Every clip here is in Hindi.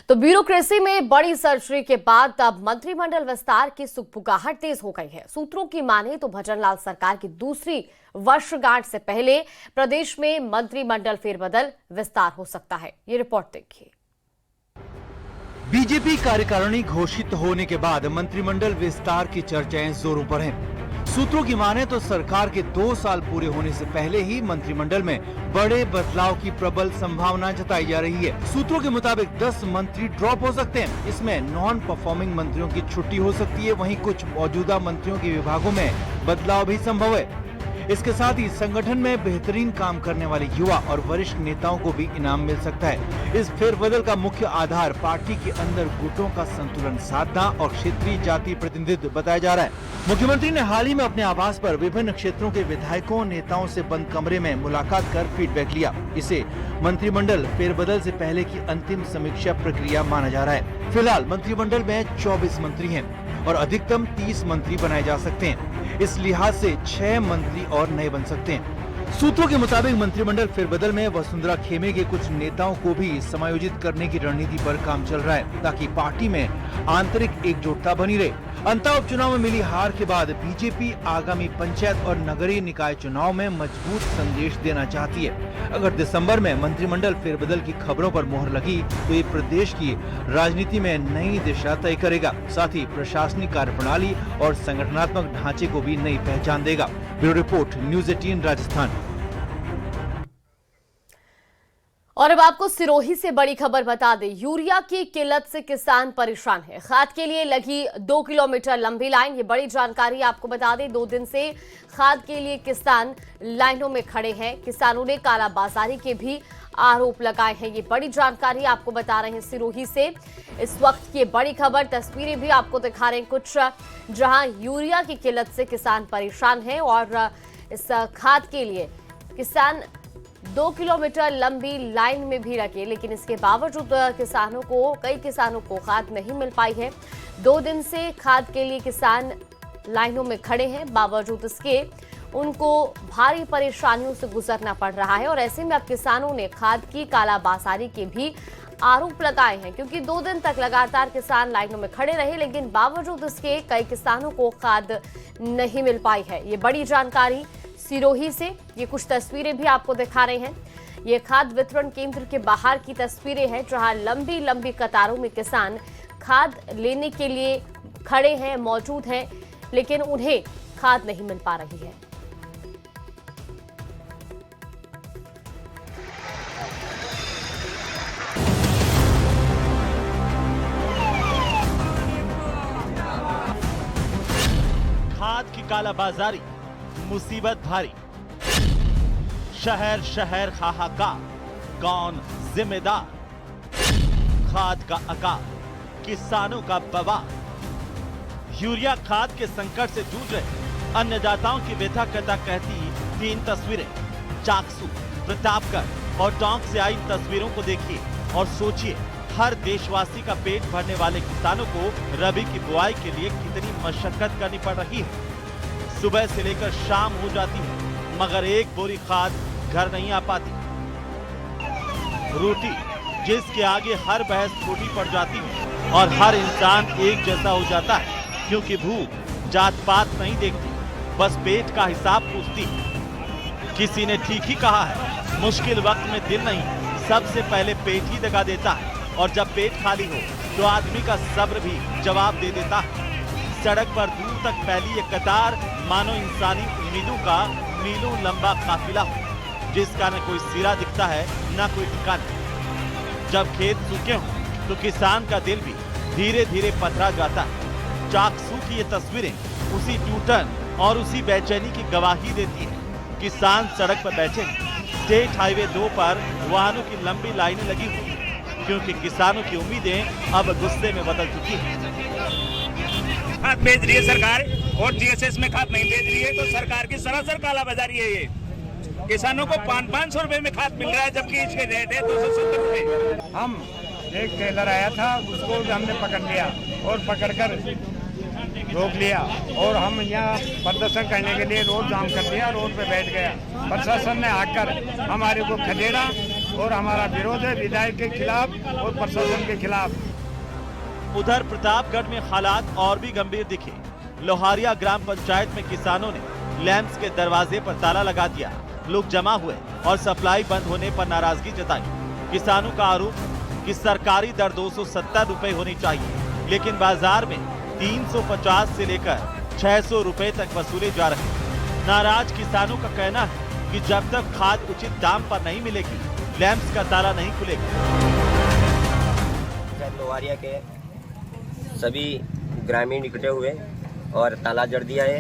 तो ब्यूरोक्रेसी में बड़ी सर्जरी के बाद अब मंत्रिमंडल विस्तार की सुगबुगाहट तेज हो गई है। सूत्रों की माने तो भजनलाल सरकार की दूसरी वर्षगांठ से पहले प्रदेश में मंत्रिमंडल फेरबदल विस्तार हो सकता है। ये रिपोर्ट देखिए। बीजेपी कार्यकारिणी घोषित होने के बाद मंत्रिमंडल विस्तार की चर्चाएं जोरों पर हैं। सूत्रों की माने तो सरकार के 2 साल पूरे होने से पहले ही मंत्रिमंडल में बड़े बदलाव की प्रबल संभावना जताई जा रही है। सूत्रों के मुताबिक 10 मंत्री ड्रॉप हो सकते हैं। इसमें नॉन परफॉर्मिंग मंत्रियों की छुट्टी हो सकती है। वहीं कुछ मौजूदा मंत्रियों के विभागों में बदलाव भी संभव है। इसके साथ ही संगठन में बेहतरीन काम करने वाले युवा और वरिष्ठ नेताओं को भी इनाम मिल सकता है। इस फेरबदल का मुख्य आधार पार्टी के अंदर गुटों का संतुलन साधना और क्षेत्रीय जाति प्रतिनिधित्व बताया जा रहा है। मुख्यमंत्री ने हाल ही में अपने आवास पर विभिन्न क्षेत्रों के विधायकों नेताओं से बंद कमरे में मुलाकात कर फीडबैक लिया। इसे मंत्रिमंडल फेरबदल से पहले की अंतिम समीक्षा प्रक्रिया माना जा रहा है। फिलहाल मंत्रिमंडल में 24 मंत्री हैं और अधिकतम 30 मंत्री बनाए जा सकते हैं। इस लिहाज से 6 मंत्री और नए बन सकते हैं। सूत्रों के मुताबिक मंत्रिमंडल फेरबदल में वसुंधरा खेमे के कुछ नेताओं को भी समायोजित करने की रणनीति पर काम चल रहा है, ताकि पार्टी में आंतरिक एकजुटता बनी रहे। अंतः उपचुनाव में मिली हार के बाद बीजेपी आगामी पंचायत और नगरीय निकाय चुनाव में मजबूत संदेश देना चाहती है। अगर दिसंबर में मंत्रिमंडल फेरबदल की खबरों पर मोहर लगी तो ये प्रदेश की राजनीति में नई दिशा तय करेगा। साथ ही प्रशासनिक कार्यप्रणाली और संगठनात्मक ढांचे को भी नई पहचान देगा। Bureau report, news 18 Rajasthan. और अब आपको सिरोही से बड़ी खबर बता दें। यूरिया की किल्लत से किसान परेशान है। खाद के लिए लगी 2 किलोमीटर लंबी लाइन। ये बड़ी जानकारी आपको बता दें। 2 दिन से खाद के लिए किसान लाइनों में खड़े हैं। किसानों ने कालाबाजारी के भी आरोप लगाए हैं। ये बड़ी जानकारी आपको बता रहे हैं सिरोही से। इस वक्त की बड़ी खबर, तस्वीरें भी आपको दिखा रहे हैं कुछ, जहां यूरिया की किल्लत से किसान परेशान हैं और इस खाद के लिए किसान 2 किलोमीटर लंबी लाइन में भी लगे, लेकिन इसके बावजूद कई किसानों को खाद नहीं मिल पाई है। 2 दिन से खाद के लिए किसान लाइनों में खड़े हैं। बावजूद इसके उनको भारी परेशानियों से गुजरना पड़ रहा है और ऐसे में अब किसानों ने खाद की कालाबाजारी के भी आरोप लगाए हैं, क्योंकि 2 दिन तक लगातार किसान लाइनों में खड़े रहे, लेकिन बावजूद इसके कई किसानों को खाद नहीं मिल पाई है। ये बड़ी जानकारी सिरोही से। ये कुछ तस्वीरें भी आपको दिखा रहे हैं। ये खाद वितरण केंद्र के बाहर की तस्वीरें हैं, जहां लंबी लंबी कतारों में किसान खाद लेने के लिए खड़े हैं, मौजूद हैं, लेकिन उन्हें खाद नहीं मिल पा रही है। खाद की कालाबाजारी, मुसीबत भारी, शहर शहर हाहाकार, कौन जिम्मेदार? खाद का अकाल, किसानों का बवाल। यूरिया खाद के संकट से जूझ रहे अन्नदाताओं की व्यथा करता कहती 3 तस्वीरें। चाकसू, प्रतापगढ़ और टोंक से आई इन तस्वीरों को देखिए और सोचिए, हर देशवासी का पेट भरने वाले किसानों को रबी की बुआई के लिए कितनी मशक्कत करनी पड़ रही है। सुबह से लेकर शाम हो जाती है, मगर एक बोरी खाद घर नहीं आ पाती। रोटी, जिसके आगे हर बहस छोटी पड़ जाती है और हर इंसान एक जैसा हो जाता है, क्योंकि भूख जात पात नहीं देखती, बस पेट का हिसाब पूछती है। किसी ने ठीक ही कहा है, मुश्किल वक्त में दिल नहीं, सबसे पहले पेट ही दगा देता है, और जब पेट खाली हो तो आदमी का सब्र भी जवाब दे देता है। सड़क पर दूर तक फैली एक कतार मानो इंसानी उम्मीदों का मीलों लंबा काफिला हो, जिसका न कोई सिरा दिखता है न कोई ठिकाना। जब खेत सूखे हों तो किसान का दिल भी धीरे धीरे पथरा जाता है। चाकसू की ये तस्वीरें उसी टूटन और उसी बेचैनी की गवाही देती है। किसान सड़क पर बैठे हैं। स्टेट हाईवे 2 पर वाहनों की लंबी लाइनें लगी हुई हैं, क्योंकि किसानों की उम्मीदें अब गुस्से में बदल चुकी हैं। खाद भेज रही है सरकार और जीएसएस में खाद नहीं भेज रही है, तो सरकार की सरासर कालाबाजारी है। ये किसानों को 500 रुपए में खाद मिल रहा है, जबकि इसके रेट है 270 रुपए। हम एक ट्रेलर आया था, उसको हमने पकड़ लिया और पकड़कर रोक लिया और हम यहाँ प्रदर्शन करने के लिए रोड जाम कर दिया, रोड पे बैठ गया। प्रशासन ने आकर हमारे को खदेड़ा और हमारा विरोध है विधायक के खिलाफ और प्रशासन के खिलाफ। उधर प्रतापगढ़ में हालात और भी गंभीर दिखे। लोहारिया ग्राम पंचायत में किसानों ने लैंप्स के दरवाजे पर ताला लगा दिया। लोग जमा हुए और सप्लाई बंद होने पर नाराजगी जताई। किसानों का आरोप कि सरकारी दर 270 रुपए होनी चाहिए, लेकिन बाजार में 350 से लेकर 600 रुपए तक वसूले जा रहे हैं। नाराज किसानों का कहना है कि जब तक खाद उचित दाम पर नहीं मिलेगी, लैंप्स का ताला नहीं खुलेगा। लोहारिया के सभी ग्रामीण इकट्ठे हुए और ताला जड़ दिया है,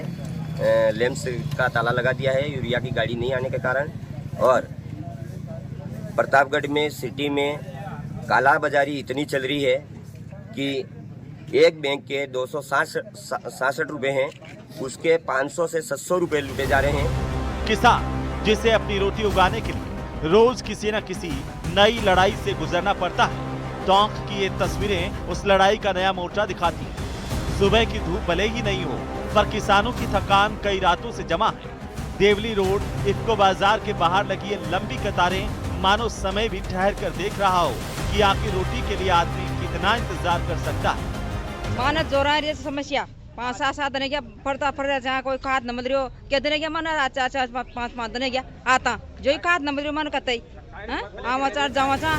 लैंप्स का ताला लगा दिया है यूरिया की गाड़ी नहीं आने के कारण। और प्रतापगढ़ में सिटी में काला बाजारी इतनी चल रही है कि एक बैंक के 266 रुपए हैं, उसके 500 से 700 रुपए लूटे जा रहे हैं। किसान जिसे अपनी रोटी उगाने के लिए रोज किसी न किसी नई लड़ाई से गुजरना पड़ता है। टोंक की ये तस्वीरें उस लड़ाई का नया मोर्चा दिखाती हैं। सुबह की धूप भले ही नहीं हो, पर किसानों की थकान कई रातों से जमा है। देवली रोड इफ्को बाजार के बाहर लगी ये लंबी कतारें मानो समय भी ठहर कर देख रहा हो कि आखिर रोटी के लिए आदमी कितना इंतजार कर सकता है। मानत जोरा रे समस्या 5-7 दिन क्या पड़ता पड़ रहा, जहाँ कोई खाद न मिल रही हो क्या दिन क्या मन 4-5 दिन क्या आता जो ही खाद न मिल रही मन कतई आवाचार जावाचा।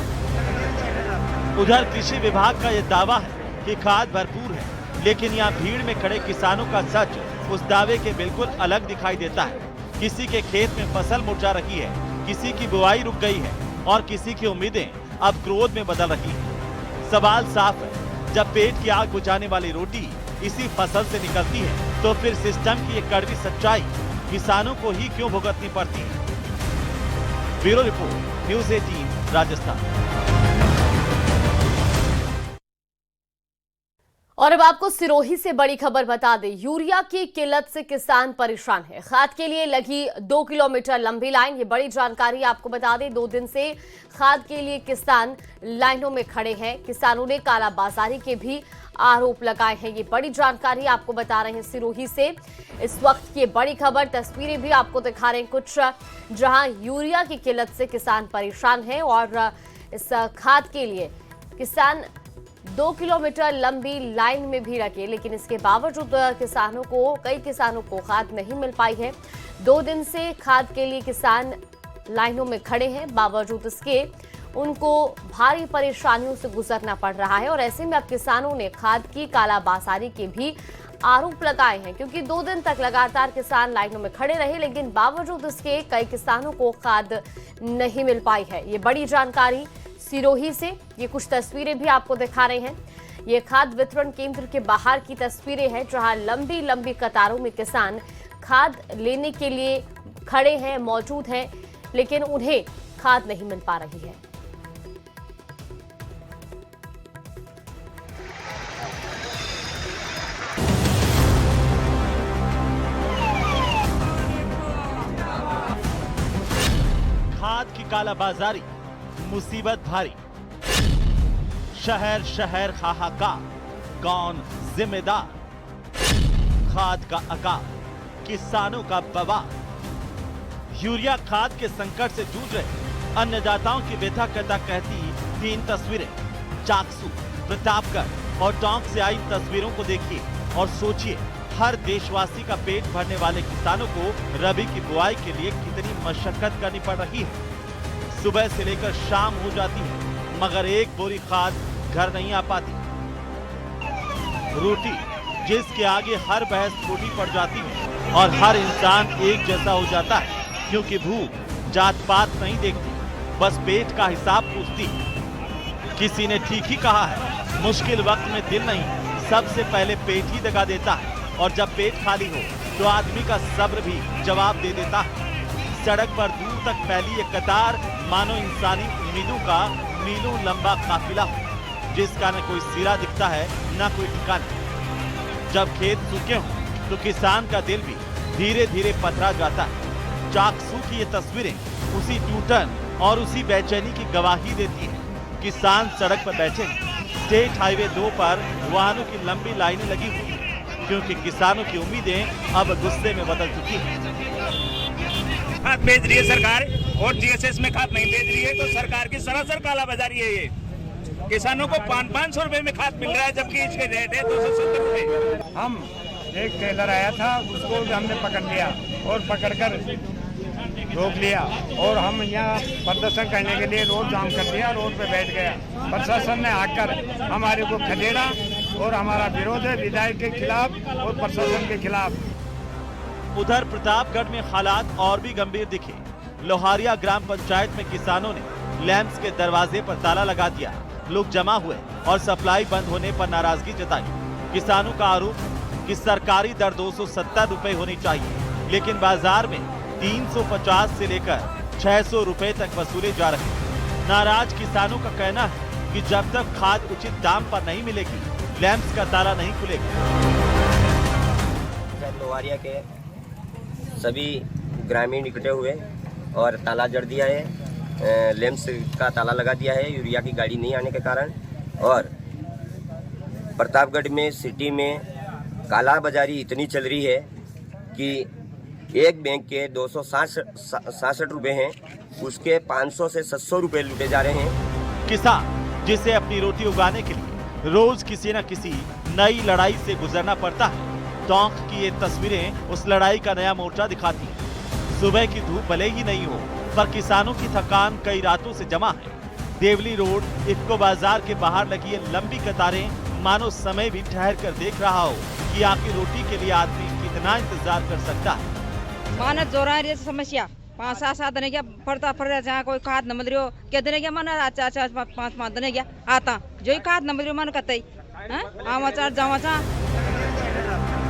उधर कृषि विभाग का ये दावा है कि खाद भरपूर है, लेकिन यहाँ भीड़ में खड़े किसानों का सच उस दावे के बिल्कुल अलग दिखाई देता है। किसी के खेत में फसल मुरझा रही है, किसी की बुआई रुक गई है और किसी की उम्मीदें अब क्रोध में बदल रही है। सवाल साफ है, जब पेट की आग बुझाने वाली रोटी इसी फसल से निकलती है, तो फिर सिस्टम की ये कड़वी सच्चाई किसानों को ही क्यों भुगतनी पड़ती है। Bureau report, news 18 Rajasthan. और अब आपको सिरोही से बड़ी खबर बता दें। यूरिया की किल्लत से किसान परेशान है। खाद के लिए लगी 2 किलोमीटर लंबी लाइन। ये बड़ी जानकारी आपको बता दें। 2 दिन से खाद के लिए किसान लाइनों में खड़े हैं। किसानों ने कालाबाजारी के भी आरोप लगाए हैं। ये बड़ी जानकारी आपको बता रहे हैं सिरोही से। इस वक्त की बड़ी खबर, तस्वीरें भी आपको दिखा रहे हैं कुछ, जहां यूरिया की किल्लत से किसान परेशान हैं और इस खाद के लिए किसान 2 किलोमीटर लंबी लाइन में भी लगे, लेकिन इसके बावजूद कई किसानों को खाद नहीं मिल पाई है। 2 दिन से खाद के लिए किसान लाइनों में खड़े हैं, बावजूद इसके उनको भारी परेशानियों से गुजरना पड़ रहा है। और ऐसे में अब किसानों ने खाद की कालाबाजारी के भी आरोप लगाए हैं, क्योंकि 2 दिन तक लगातार किसान लाइनों में खड़े रहे, लेकिन बावजूद इसके कई किसानों को खाद नहीं मिल पाई है। ये बड़ी जानकारी सिरोही से, ये कुछ तस्वीरें भी आपको दिखा रहे हैं। ये खाद वितरण केंद्र के बाहर की तस्वीरें हैं, जहां लंबी लंबी कतारों में किसान खाद लेने के लिए खड़े हैं, मौजूद हैं, लेकिन उन्हें खाद नहीं मिल पा रही है। खाद की कालाबाजारी, मुसीबत भारी, शहर शहर हाहाकार, कौन जिम्मेदार। खाद का अकाल, किसानों का बवाल। यूरिया खाद के संकट से जूझ रहे अन्नदाताओं की व्यथा करता कहती 3 तस्वीरें। चाकसू, प्रतापगढ़ और टोंक से आई तस्वीरों को देखिए और सोचिए, हर देशवासी का पेट भरने वाले किसानों को रबी की बुआई के लिए कितनी मशक्कत करनी पड़ रही है। सुबह से लेकर शाम हो जाती है, मगर एक बोरी खाद घर नहीं आ पाती। रोटी जिसके आगे हर बहस छोटी पड़ जाती है और हर इंसान एक जैसा हो जाता है, क्योंकि भूख जात पात नहीं देखती, बस पेट का हिसाब पूछती है। किसी ने ठीक ही कहा है, मुश्किल वक्त में दिल नहीं, सबसे पहले पेट ही दगा देता है, और जब पेट खाली हो तो आदमी का सब्र भी जवाब दे देता है। सड़क पर दूर तक फैली ये कतार मानो इंसानी उम्मीदों का मीलों लंबा काफिला हो, जिसका न कोई सिरा दिखता है न कोई ठिकाना। जब खेत सूखे हों तो किसान का दिल भी धीरे धीरे पथरा जाता है। चाकसू की ये तस्वीरें उसी टूटन और उसी बेचैनी की गवाही देती है। किसान सड़क पर बैठे हैं। स्टेट हाईवे 2 पर वाहनों की लंबी लाइनें लगी हुई हैं, क्योंकि किसानों की उम्मीदें अब गुस्से में बदल चुकी हैं। खाद बेच रही है सरकार और जीएसएस में खाद नहीं बेच रही है, तो सरकार की सरासर कालाबाजारी है ये। किसानों को 500 रुपए में खाद मिल रहा है, जबकि इसके रेट है 270 रुपए। हम एक टेलर आया था, उसको हमने पकड़ लिया और पकड़कर रोक लिया और हम यहाँ प्रदर्शन करने के लिए रोड जाम कर दिया, रोड पे बैठ गया। प्रशासन ने आकर हमारे को खदेड़ा और हमारा विरोध है विधायक के खिलाफ और प्रशासन के खिलाफ। उधर प्रतापगढ़ में हालात और भी गंभीर दिखे। लोहारिया ग्राम पंचायत में किसानों ने लैंप्स के दरवाजे पर ताला लगा दिया। लोग जमा हुए और सप्लाई बंद होने पर नाराजगी जताई। किसानों का आरोप कि सरकारी दर 270 रुपए होनी चाहिए, लेकिन बाजार में 350 से लेकर 600 रुपए तक वसूले जा रहे हैं। नाराज किसानों का कहना है कि जब तक खाद उचित दाम पर नहीं मिलेगी, लैंप्स का ताला नहीं खुलेगा। लोहारिया के सभी ग्रामीण इकट्ठे हुए और ताला जड़ दिया है, लैंप्स का ताला लगा दिया है यूरिया की गाड़ी नहीं आने के कारण। और प्रतापगढ़ में सिटी में काला बाजारी इतनी चल रही है कि एक बैंक के 266 रुपए हैं, उसके 500 से 700 रुपए लूटे जा रहे हैं। किसान जिसे अपनी रोटी उगाने के लिए रोज किसी न किसी नई लड़ाई से गुजरना पड़ता है। टोंक की ये तस्वीरें उस लड़ाई का नया मोर्चा दिखाती हैं। सुबह की धूप भले ही नहीं हो, पर किसानों की थकान कई रातों से जमा है। देवली रोड इफ्को बाजार के बाहर लगी ये लंबी कतारें मानो समय भी ठहर कर देख रहा हो कि आपकी रोटी के लिए आदमी कितना इंतजार कर सकता है। मानत जोरा रे समस्या 5-7 दिन क्या पड़ता पड़ रहा, जहाँ कोई खाद न मिल रही हो, क्या दिन क्या मन 4-5 दिन क्या आता जो ही खाद न मिल रही मन कतई आवाचार जावाचा।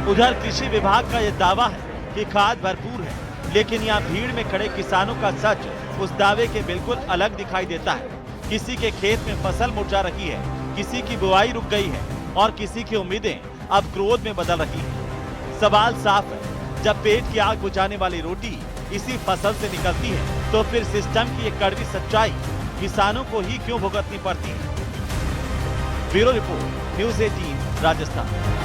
उधर कृषि विभाग का यह दावा है कि खाद भरपूर है, लेकिन यहाँ भीड़ में खड़े किसानों का सच उस दावे के बिल्कुल अलग दिखाई देता है। किसी के खेत में फसल मुरझा रही है, किसी की बुआई रुक गई है और किसी की उम्मीदें अब क्रोध में बदल रही है। सवाल साफ है, जब पेट की आग बुझाने वाली रोटी इसी फसल से निकलती है, तो फिर सिस्टम की ये कड़वी सच्चाई किसानों को ही क्यों भुगतनी पड़ती है। Bureau report, news 18 Rajasthan.